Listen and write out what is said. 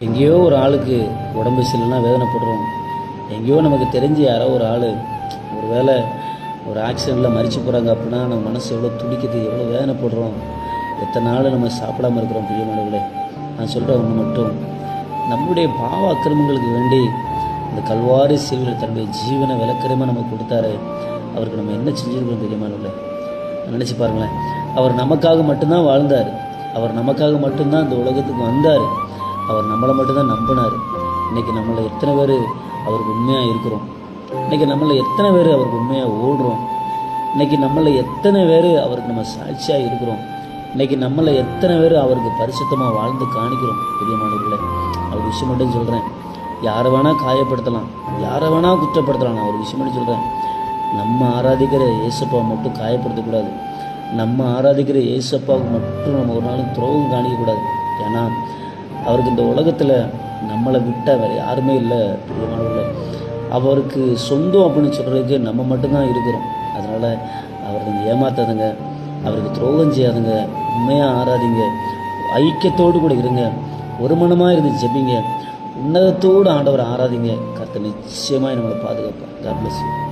எங்கேயோ ஒரு ஆளுக்கு உடம்பு சரியில்லைனா வேதனைப்படுறோம். எங்கேயோ நமக்கு தெரிஞ்ச யாரோ ஒரு ஆள் ஒரு வேளை ஒரு ஆக்சிடெண்ட்டில் மரிச்சு போகிறாங்க அப்படின்னா நம்ம மனசு எவ்வளோ துடிக்குது, எவ்வளோ வேதனைப்படுறோம். எத்தனை நாள் நம்ம சாப்பிடாமல் இருக்கிறோம். பிரியமானவர்களே, நான் சொல்கிறேன் ஒன்று மட்டும், நம்முடைய பாவ அக்கிரமங்களுக்கு வேண்டி இந்த கல்வாரி சிலுவையில் தன்னுடைய ஜீவனை விலக்கரமாக நமக்கு கொடுத்தாரு. அவருக்கு நம்ம என்ன செஞ்சுருக்கோம் பிரியமானவர்களே? நினச்சி பாருங்களேன். அவர் நமக்காக மட்டும்தான் வாழ்ந்தார். அவர் நமக்காக மட்டும்தான் இந்த உலகத்துக்கு வந்தார். அவர் நம்மளை மட்டும்தான் நம்பினார். இன்றைக்கி நம்மளை எத்தனை பேர் அவருக்கு உண்மையாக இருக்கிறோம்? இன்றைக்கி நம்மளை எத்தனை பேர் அவருக்கு உண்மையாக ஓடுறோம்? இன்றைக்கி நம்மளை எத்தனை பேர் அவருக்கு நம்ம சாட்சியாக இருக்கிறோம்? இன்றைக்கி நம்மளை எத்தனை பேர் அவருக்கு பரிசுத்தமாக வாழ்ந்து காணிக்கிறோம்? பிரியமானவர்களே, அவர் விஷயம் மட்டும் சொல்கிறேன். யாரை வேணால் காயப்படுத்தலாம், யாரை வேணால் குற்றப்படுத்தலாம். நான் ஒரு விஷயம் மட்டும் சொல்கிறேன், நம்ம ஆராதிக்கிற இயேசப்பா மட்டும் காயப்படுத்தக்கூடாது. நம்ம ஆராதிக்கிற இயேசப்பாவுக்கு மட்டும் நம்ம ஒரு நாளும் துரோகம் காணிக்கக்கூடாது. ஏன்னா அவருக்கு இந்த உலகத்தில் நம்மளை விட்டால் வேறு யாருமே இல்லை. பிரியமானவர்களே, அவருக்கு சொந்தம் அப்படின்னு சொல்கிறதுக்கு நம்ம மட்டும்தான் இருக்கிறோம். அதனால் அவரை நீங்கள் ஏமாத்தாதுங்க, அவருக்கு துரோகம் செய்யாதுங்க, உண்மையாக ஆராதிங்க, ஐக்கியத்தோடு கூட இருங்க, ஒரு மனமாக இருந்து ஜெபிங்க, உன்னதத்தோடு ஆண்டவரை ஆராதிங்க. கர்த்தர் நிச்சயமாக நம்மளை பாதுகாப்பார். God bless you.